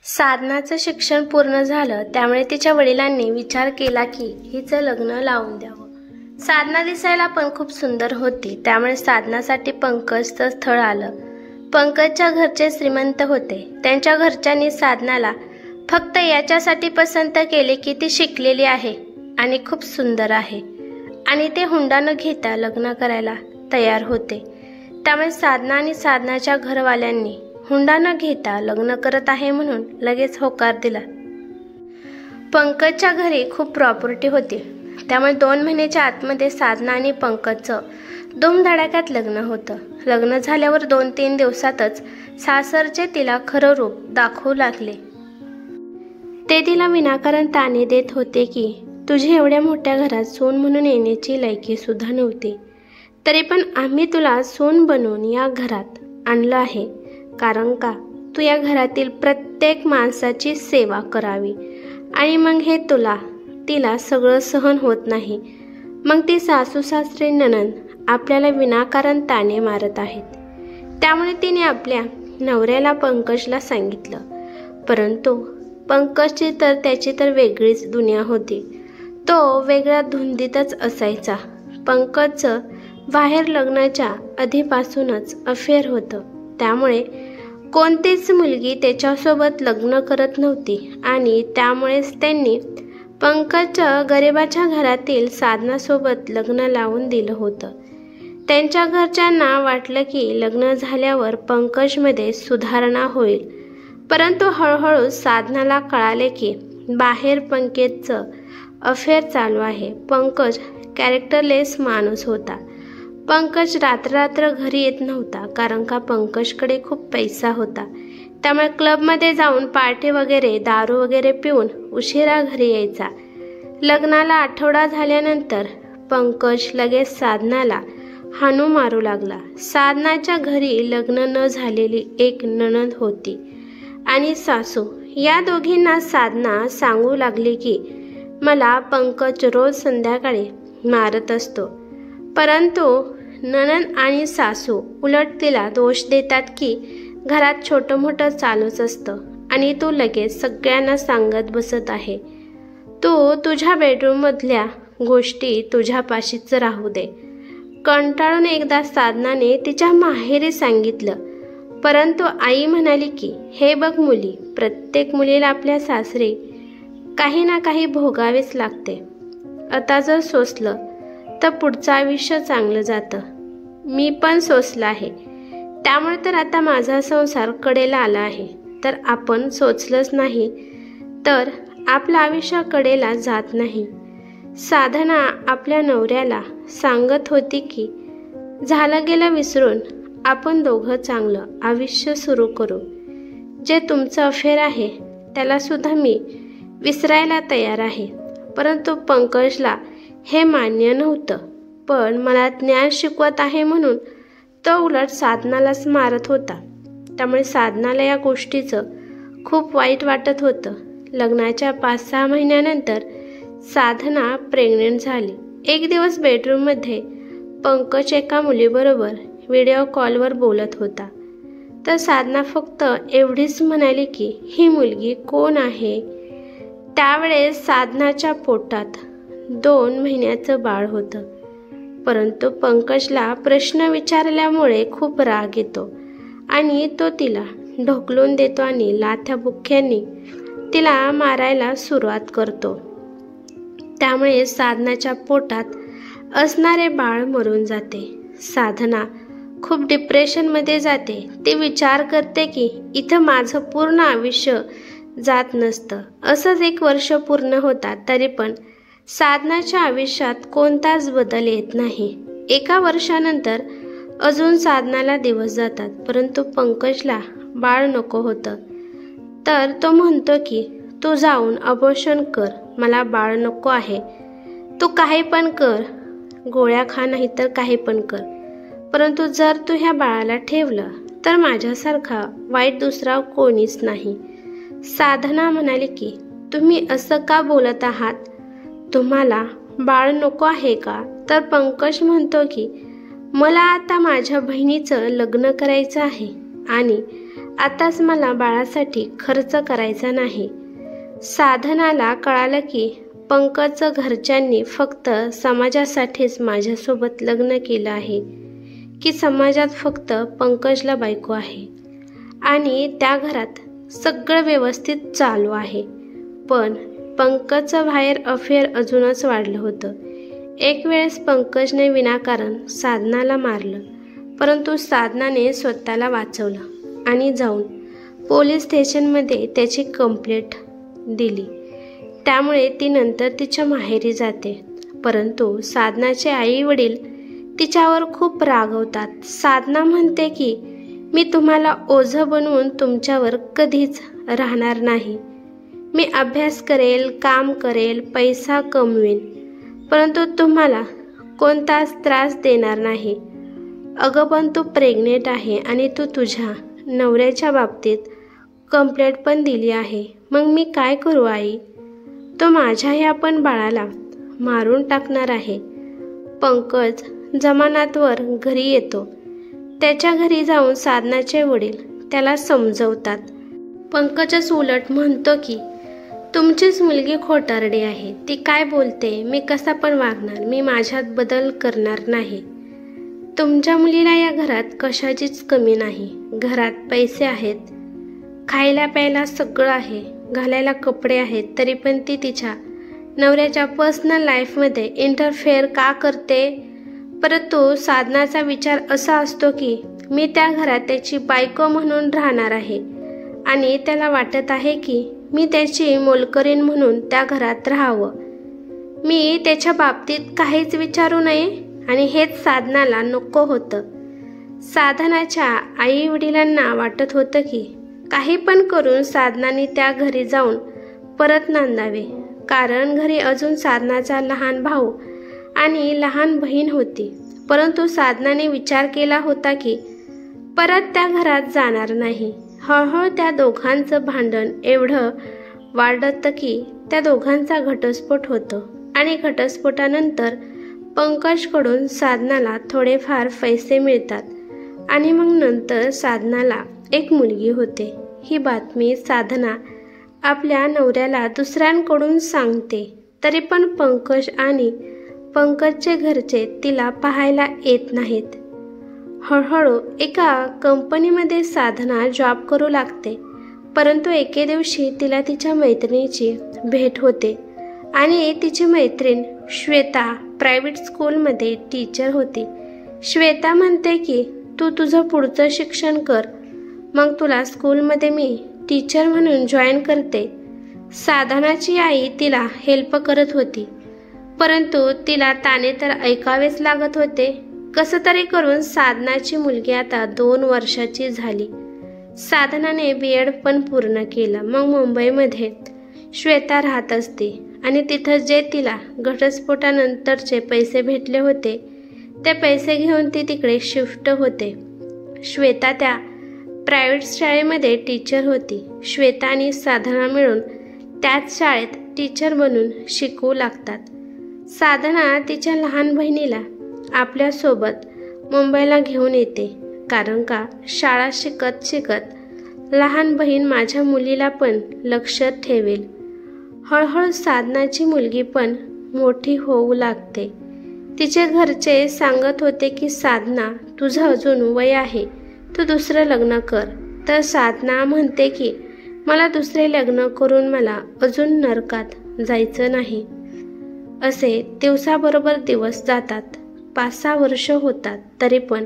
साधनाचं शिक्षण पूर्ण झालं त्यामुळे तिच्या वडिलांनी विचार केला की हिचं लग्न लावून द्यावं। साधना दिसायला पण खूप सुंदर होती, त्यामुळे साधनासाठी पंकजचं स्थळ आलं। पंकजच्या घरचे श्रीमंत होते। त्यांच्या घरच्यांनी साधनाला फक्त याच्यासाठी पसंत केले की ती शिकलेली आहे आणि खूप सुंदर आहे आणि ते हुंडा न घेता लग्न करायला तयार होते। त्यामुळे साधना आणि साधनाच्या घरवाल्यांनी हुंडा न घेता लग्न करत आहे म्हणून लगेच होकार दिला। पंकजच्या घरी खूप प्रॉपर्टी होती, त्यामुळे 2 महिन्याच्या आतमध्ये साधना आणि पंकजचं धूमधडाक्यात लग्न होतं। लग्न झाल्यावर 2-3 दिवसातच सासरचे तिला खरं रूप दाखवू लागले। ते तिला विनाकारण ताणे देत होते की तुझी एवढ्या मोठ्या घरात सून म्हणून येण्याची लायकी सुद्धा नव्हती, तरी पण आम्ही तुला सून बनवून या घरात आणलं आहे, कारण का तू या घरातील प्रत्येक माणसाची सेवा करावी आणि मग हे तिला सगळं सहन होत नाही, मग ती सासू सासरे नणंद आपल्याला विनाकारण ताणे मारत आहेत। त्यामुळे तिने आपल्या नवऱ्याला पंकजला सांगितलं, परंतु पंकजची तर त्याची तर वेगळीच दुनिया होती। तो वेगळ्या धुंदीतच असायचा। पंकजचं बाहेर लग्नाच्या आधीपासूनच अफेअर होतं, त्यामुळे कोणतीच मुलगी त्याच्यासोबत लग्न करत नव्हती आणि त्यामुळेच त्यांनी पंकजच्या गरिबाच्या घरातील साधनासोबत लग्न लावून दिलं होतं। त्यांच्या घरच्यांना वाटलं की लग्न झाल्यावर पंकजमध्ये सुधारणा होईल, परंतु हळूहळू साधनाला कळाले की बाहेर पंकजचं अफेअर चालू आहे। पंकज कॅरेक्टरलेस माणूस होता। पंकज रात्र घरी येत नव्हता, कारण का पंकजकडे खूप पैसा होता। त्यामुळे क्लबमध्ये जाऊन पार्टी वगैरे दारू वगैरे पिऊन उशिरा घरी यायचा। लग्नाला आठवडा झाल्यानंतर पंकज लगेच साधनाला हाणू मारू लागला। साधनाच्या घरी लग्न न झालेली एक नणंद होती आणि सासू, या दोघींना साधना सांगू लागली की मला पंकज रोज संध्याकाळी मारत असतो, परंतु नणंद आणि सासू उलट तिला दोष देतात की घरात छोटं मोठं चालूच असतं आणि तू लगेच सगळ्यांना सांगत बसत आहे। तू तुझ्या बेडरूममधल्या गोष्टी तुझ्यापाशीच राहू दे। कंटाळून एकदा साधनाने तिच्या माहेरी सांगितलं, परंतु आई म्हणाली की हे बघ मुली, प्रत्येक मुलीला आपल्या सासरी काही ना काही भोगावेच लागते। आता जर सोसलं तर पुढचं आयुष्य चांगलं जातं। मी पण सोसलं आहे, त्यामुळे तर आता माझा संसार कडेला आला आहे। तर आपण सोचलंच नाही तर आपलं आयुष्य कडेला जात नाही। साधना आपल्या नवऱ्याला सांगत होती की झालं गेलं विसरून आपण दोघं चांगलं आयुष्य सुरू करू। जे तुमचं अफेअर आहे त्याला सुद्धा मी विसरायला तयार आहे। परंतु पंकजला हे मान्य नव्हतं, पण मला ज्ञान शिकवत आहे म्हणून तो उलट साधनालाच मारत होता। त्यामुळे साधनाला या गोष्टीचं खूप वाईट वाटत होतं। लग्नाच्या 5-6 महिन्यानंतर साधना प्रेग्नेंट झाली। एक दिवस बेडरूममध्ये पंकज एका मुलीबरोबर व्हिडिओ कॉलवर बोलत होता, तर साधना फक्त एवढीच म्हणाली की ही मुलगी कोण आहे। त्यावेळेस साधनाच्या पोटात 2 महिन्याचं बाळ होतं, परंतु पंकजला प्रश्न विचारल्यामुळे खूप राग येतो आणि तो तिला ढकलून देतो आणि लाथ्या बुक्क्यांनी तिला मारायला सुरुवात करतो। त्यामुळे साधनाच्या पोटात असणारे बाळ मरून जाते। साधना खूप डिप्रेशनमध्ये जाते। ती विचार करते की इथं माझं पूर्ण आयुष्य जात नसतं। असंच 1 वर्ष पूर्ण होतात, तरी पण साधनाच्या आयुष्यात कोणताच बदल येत नाही। 1 वर्षानंतर अजून साधनाला दिवस जातात, परंतु पंकजला बाळ नको होतं। तर तो म्हणतो की तू जाऊन अबॉर्शन कर, मला बाळ नको आहे। तू काही पण कर, गोळ्या खा, नाही तर काही पण कर, परंतु जर तू ह्या बाळाला ठेवलं तर माझ्यासारखा वाईट दुसरा कोणीच नाही। साधना म्हणाली की तुम्ही असं का बोलत आहात, तुम्हाला बाळ नको आहे का? तर पंकज म्हणतो की मला आता माझ्या बहिणीचं लग्न करायचं आहे आणि आताच मला बाळासाठी खर्च करायचा नाही. साधनाला कळालं की पंकजचं घरच्यांनी फक्त समाजासाठीच माझ्यासोबत लग्न केलं आहे, की समाजात फक्त पंकजला बायको आहे आणि त्या घरात सगळं व्यवस्थित चालू आहे. पण पंकजचं बाहेर अफेअर अजूनच वाढलं होतं. एक वेळेस पंकजने विनाकारण साधनाला मारलं, परंतु साधनाने स्वतःला वाचवलं आणि जाऊन पोलीस स्टेशनमध्ये त्याची कंप्लेंट दिली. त्यामुळे ती नंतर तिच्या माहेरी जाते. परंतु साधनाचे आई वडील तिच्यावर खूप रागवतात. साधना म्हणते की मी तुम्हाला ओझं बनवून तुमच्यावर कधीच राहणार नाही. मी अभ्यास करेल, काम करेल, पैसा कमवेन, परंतु तुम्हाला कोणताच त्रास देणार नाही. अगं पण तू प्रेग्नेंट आहे आणि तू तुझ्या नवऱ्याच्या बाबतीत कंप्लेंट पण दिली आहे. मग मी काय करू आई? तो माझ्या ह्या पण बाळाला मारून टाकणार आहे. पंकज जमानातवर घरी येतो. त्याच्या घरी जाऊन साधनाचे वडील त्याला समजवतात. पंकजच उलट म्हणतो की तुमचीच मुलगी खोटारडी आहे. ती काय बोलते, मी कसा पण वागणार, मी माझ्यात बदल करणार नाही. तुमच्या मुलीला या घरात कशाचीच कमी नाही. घरात पैसे आहेत, खायला प्यायला सगळं आहे, घालायला कपडे आहेत, तरी पण ती तिच्या नवऱ्याच्या पर्सनल लाईफमध्ये इंटरफेअर का करते? परंतु साधनाचा विचार असा असतो की मी त्या घरात त्याची बायको म्हणून राहणार आहे आणि त्याला वाटत आहे की मी त्याची मोलकरीण म्हणून त्या घरात राहावं. मी त्याच्या बाबतीत काहीच विचारू नये आणि हेच साधनाला नको होतं. साधनाच्या आई वडिलांना वाटत होतं की काही पण करून साधनाने त्या घरी जाऊन परत नांदावे, कारण घरी अजून साधनाचा लहान भाऊ आणि लहान बहीण होती. परंतु साधनाने विचार केला होता की परत त्या घरात जाणार नाही. हळूहळू त्या दोघांचं भांडण एवढं वाढतं की त्या दोघांचा घटस्फोट होतो आणि घटस्फोटानंतर पंकजकडून साधनाला थोडेफार पैसे मिळतात आणि मग नंतर साधनाला एक मुलगी होते. ही बातमी साधना आपल्या नवऱ्याला दुसऱ्यांकडून सांगते. तरी पण पंकज आणि पंकजचे घरचे तिला पाहायला येत नाहीत. हळूहळू एका कंपनीमध्ये साधना जॉब करू लागते. परंतु एके दिवशी तिला तिच्या मैत्रिणीची भेट होते आणि तिची मैत्रीण श्वेता प्रायव्हेट स्कूलमध्ये टीचर होती. श्वेता म्हणते की तू तुझं पुढचं शिक्षण कर, मग तुला स्कूलमध्ये मी टीचर म्हणून जॉईन करते. साधनाची आई तिला हेल्प करत होती, परंतु तिला ताने तर ऐकावेच लागत होते. कसं तरी करून साधनाची मुलगी आता 2 वर्षाची झाली. साधनाने BEd पण पूर्ण केलं. मग मुंबईमध्ये श्वेता राहत असते आणि तिथं जे तिला घटस्फोटानंतरचे पैसे भेटले होते ते पैसे घेऊन ती तिकडे शिफ्ट होते. श्वेता त्या प्रायव्हेट शाळेमध्ये टीचर होती. श्वेता आणि साधना मिळून त्याच शाळेत टीचर बनून शिकवू लागतात. साधना तिच्या लहान बहिणीला आपल्यासोबत मुंबईला घेऊन येते, कारण का शाळा शिकत शिकत लहान बहीण माझ्या मुलीला पण लक्ष ठेवेल. हळूहळू साधनाची मुलगी पण मोठी होऊ लागते. तिचे घरचे सांगत होते की साधना तुझं अजून वय आहे, तू दुसरं लग्न कर. तर साधना म्हणते की मला दुसरे लग्न करून मला अजून नरकात जायचं नाही. असे दिवसाबरोबर दिवस जातात. 5-6 वर्ष होतात. तरी पण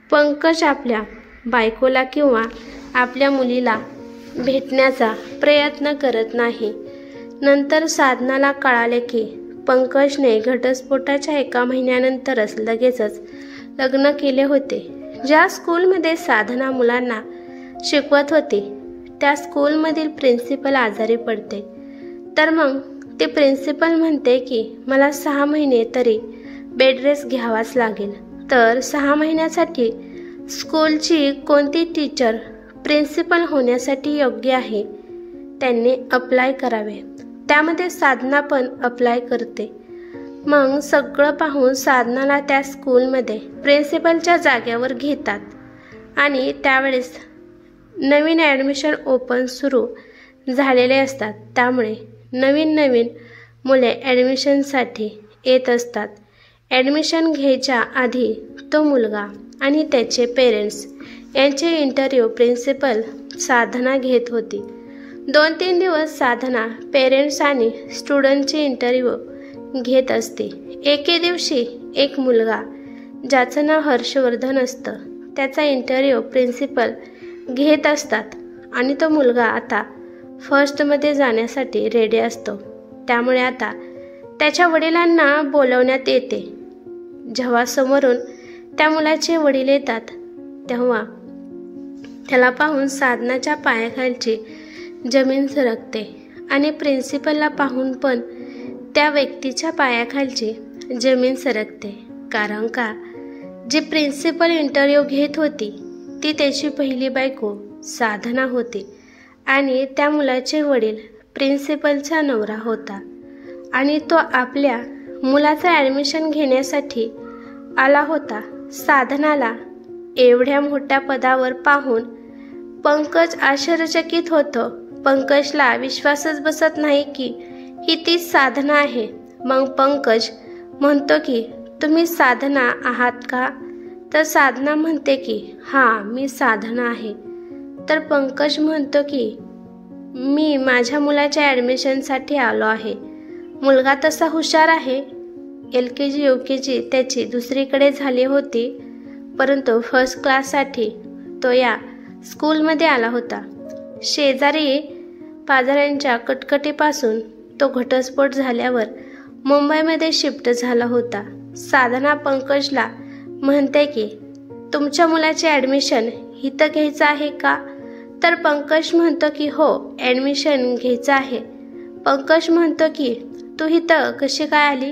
पंकज आपल्या बायकोला किंवा आपल्या मुलीला भेटण्याचा प्रयत्न करत नाही. नंतर साधनाला कळाले की पंकजने घटस्फोटाच्या 1 महिन्यानंतरच लगेचच लग्न केले होते. ज्या स्कूलमध्ये साधना मुलांना शिकवत होती त्या स्कूलमधील प्रिन्सिपल आजारी पडते. तर मग ते प्रिन्सिपल म्हणते की मला 6 महिने तरी बेड रेस्ट घ्यावाच लागेल. तर 6 महिन्यासाठी स्कूलची कोणती टीचर प्रिन्सिपल होण्यासाठी योग्य आहे त्यांनी अप्लाय करावे. त्यामध्ये साधना पण अप्लाय करते. मग सगळं पाहून साधनाला त्या स्कूलमध्ये प्रिन्सिपलच्या जागेवर घेतात आणि त्यावेळेस नवीन ॲडमिशन ओपन सुरू झालेले असतात, त्यामुळे नवीन मुले ॲडमिशनसाठी येत असतात. ॲडमिशन घ्यायच्या आधी तो मुलगा आणि त्याचे पेरेंट्स यांचे इंटरव्ह्यू प्रिन्सिपल साधना घेत होती. 2-3 दिवस साधना पेरेंट्स आणि स्टुडंटचे इंटरव्ह्यू घेत असते. एके दिवशी एक मुलगा, ज्याचं नाव हर्षवर्धन असतं, त्याचा इंटरव्ह्यू प्रिन्सिपल घेत असतात आणि तो मुलगा आता फर्स्टमध्ये जाण्यासाठी रेडी असतो. त्यामुळे आता त्याच्या वडिलांना बोलवण्यात येते. जेव्हा समोरून त्या मुलाचे वडील येतात, तेव्हा त्याला पाहून साधनाच्या पायाखालची जमीन सरकते आणि प्रिन्सिपलला पाहून पण त्या व्यक्तीच्या पायाखालची जमीन सरकते. कारण का, जी प्रिन्सिपल इंटरव्ह्यू घेत होती ती त्याची पहिली बायको साधना होती आणि त्या मुलाचे वडील प्रिन्सिपलचा नवरा होता आणि तो आपल्या मुलाचं ॲडमिशन घेण्यासाठी आला होता. साधनाला एवढ्या मोठ्या पदावर पाहून पंकज आश्चर्यचकित होतो. पंकजला विश्वासच बसत नाही की ही तीच साधना आहे. मग पंकज म्हणतो की तुम्ही साधना आहात का? तर साधना म्हणते की हां, मी साधना आहे. तर पंकज म्हणतो की मी माझ्या मुलाच्या ॲडमिशनसाठी आलो आहे. मुलगा तसा हुशार आहे. LKG UKG त्याची दुसरीकडे झाली होती, परंतु फर्स्ट क्लाससाठी तो या स्कूलमध्ये आला होता. शेजारी पाजाऱ्यांच्या कटकटीपासून तो घटस्फोट झाल्यावर मुंबईमध्ये शिफ्ट झाला होता. साधना पंकजला म्हणते की तुमच्या मुलाचे ॲडमिशन इथं घ्यायचं आहे का? तर पंकज म्हणतो की हो, ॲडमिशन घ्यायचं आहे. पंकज म्हणतो की तू इथं कशी काय आली?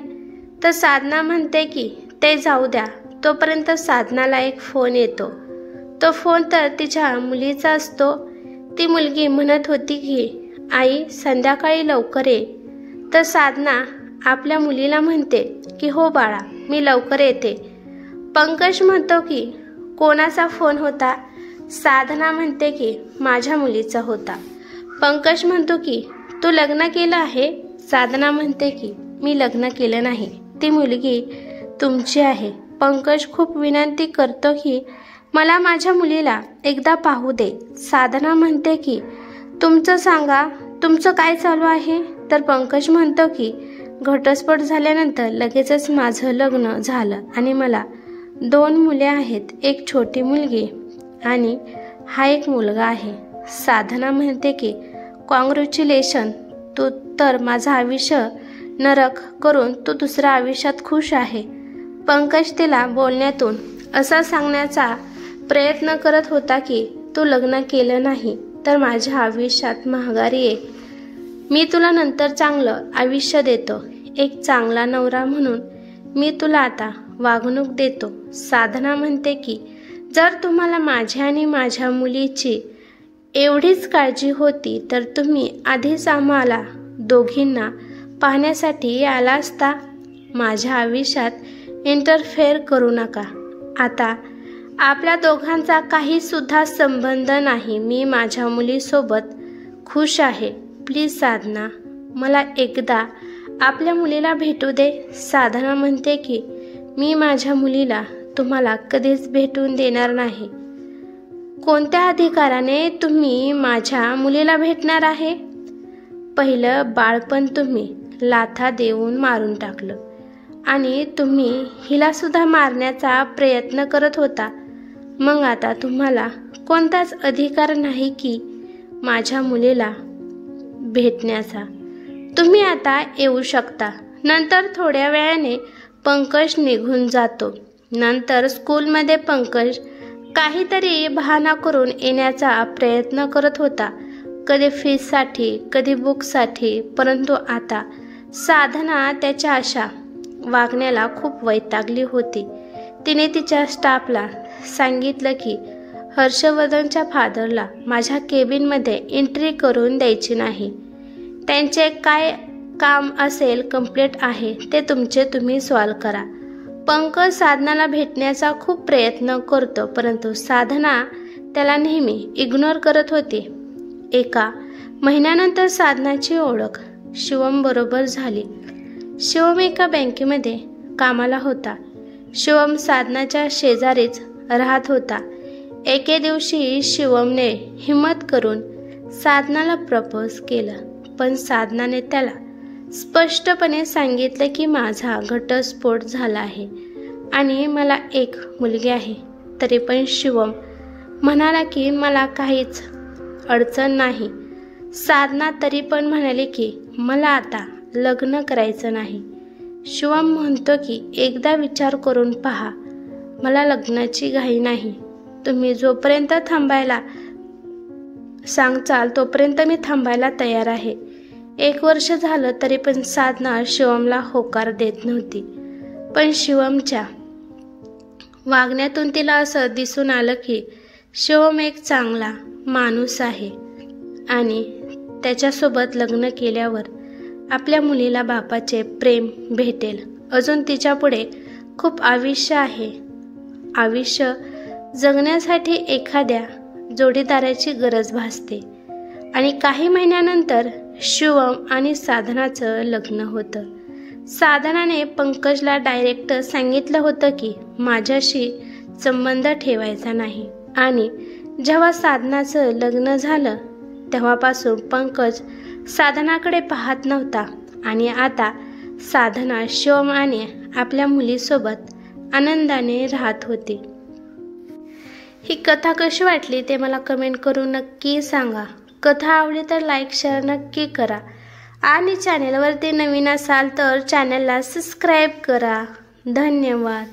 तर साधना म्हणते की ते जाऊ द्या. तोपर्यंत साधनाला एक फोन येतो. तो फोन तर तिच्या मुलीचा असतो. ती मुलगी म्हणत होती की आई, संध्याकाळी लवकर ये. तर साधना आपल्या मुलीला म्हणते की हो बाळा, मी लवकर येते. पंकज म्हणतो की कोणाचा फोन होता? साधना म्हणते की माझ्या मुलीचा होता. पंकज म्हणतो की तू लग्न केलं आहे? साधना म्हणते की मी लग्न केलं नाही, ती मुलगी तुमची आहे. पंकज खूप विनंती करतो की मला माझ्या मुलीला एकदा पाहू दे. साधना म्हणते की तुमचं सांगा, तुमचं काय चालू आहे? तर पंकज म्हणतो की घटस्फोट झाल्यानंतर लगेचच माझं लग्न झालं आणि मला 2 मुले आहेत, एक छोटी मुलगी आणि हा एक मुलगा आहे. साधना म्हणते की कॉंग्रॅच्युलेशन, तू तर माझं आयुष्य नरक करून तू दुसऱ्या आयुष्यात खुश आहे. पंकज तिला बोलण्यातून असं सांगण्याचा प्रयत्न करत होता की तू लग्न केलं नाही तर माझ्या आयुष्यात महागारी ये. मी तुला नंतर चांगलं आयुष्य देतो. एक चांगला नवरा म्हणून मी तुला आता वागणूक देतो. साधना म्हणते की जर तुम्हाला माझ्या आणि माझ्या मुलीची एवढीच काळजी होती तर तुम्ही आधीच आम्हाला दोघींना पाहण्यासाठी आला असता. माझ्या आयुष्यात इंटरफेअर करू नका. आता आपल्या दोघांचा काही सुद्धा संबंध नाही. मी माझ्या मुलीसोबत खुश आहे. प्लीज साधना, मला एकदा आपल्या मुलीला भेटू दे. साधना म्हणते की मी माझ्या मुलीला तुम्हाला कधीच भेटून देणार नाही. कोणत्या अधिकाराने तुम्ही माझ्या मुलीला भेटणार आहे? पहिलं बाळपण तुम्ही लाथा देऊन मारून टाकलं आणि तुम्ही हिला सुद्धा मारण्याचा प्रयत्न करत होता. मग आता तुम्हाला कोणताच अधिकार नाही की माझ्या मुलीला भेटण्याचा. तुम्ही आता येऊ शकता. नंतर थोड्या वेळाने पंकज निघून जातो. नंतर स्कूलमध्ये पंकज काहीतरी बहाणा करून येण्याचा प्रयत्न करत होता, कधी फीससाठी, कधी बुकसाठी. परंतु आता साधना त्याच्या अशा वागण्याला खूप वैतागली होती. तिने तिच्या स्टाफला सांगितलं की हर्षवर्धनच्या फादरला माझ्या केबिनमध्ये एंट्री करून द्यायची नाही. त्यांचे काय काम असेल, कंप्लेंट आहे, ते तुमचे तुम्ही सॉल्व करा. पंकज साधनाला भेटण्याचा खूप प्रयत्न करतो, परंतु साधना त्याला नेहमी इग्नोर करत होती. एका महिन्यानंतर साधनाची ओळख शिवम बरोबर झाली. शिवम एका बँकेमध्ये कामाला होता. शिवम साधनाच्या शेजारीच राहत होता. एके दिवशी शिवमने हिम्मत करून साधनाला प्रपोज केलं, पण साधनाने त्याला स्पष्टपणे सांगितलं की माझा घटस्फोट झाला आहे आणि मला एक मुलगी आहे. तरी पण शिवम म्हणाला की मला काहीच अडचण नाही. साधना तरी पण म्हणाली की मला आता लग्न करायचं नाही. शिवम म्हणतो की एकदा विचार करून पहा, मला लग्नाची घाई नाही. तुम्ही जोपर्यंत थांबायला सांगचाल तोपर्यंत मी थांबायला तयार आहे. 1 वर्ष झालं तरी पण साधना शिवमला होकार देत नव्हती. पण शिवमच्या वागण्यातून तिला असं दिसून आलं की शिवम एक चांगला माणूस आहे आणि त्याच्यासोबत लग्न केल्यावर आपल्या मुलीला बापाचे प्रेम भेटेल. अजून तिच्या पुढे खूप आयुष्य आहे. आयुष्य जगण्यासाठी एखाद्या जोडीदाराची गरज भासते. आणि काही महिन्यानंतर शिवम आणि साधनाचं लग्न होतं. साधनाने पंकजला डायरेक्ट सांगितलं होतं की माझ्याशी संबंध ठेवायचा नाही. आणि जेव्हा साधनाचं लग्न झालं तेव्हापासून पंकज साधनाकडे पाहत नव्हता आणि आता साधना शिवम आणि आपल्या मुलीसोबत आनंदाने राहत होती. ही कथा कशी वाटली ते मला कमेंट करून नक्की सांगा. कथा आवडली तर लाईक शेअर नक्की करा आणि चॅनेलवरती नवीन असाल तर चॅनेलला सबस्क्राईब करा. धन्यवाद.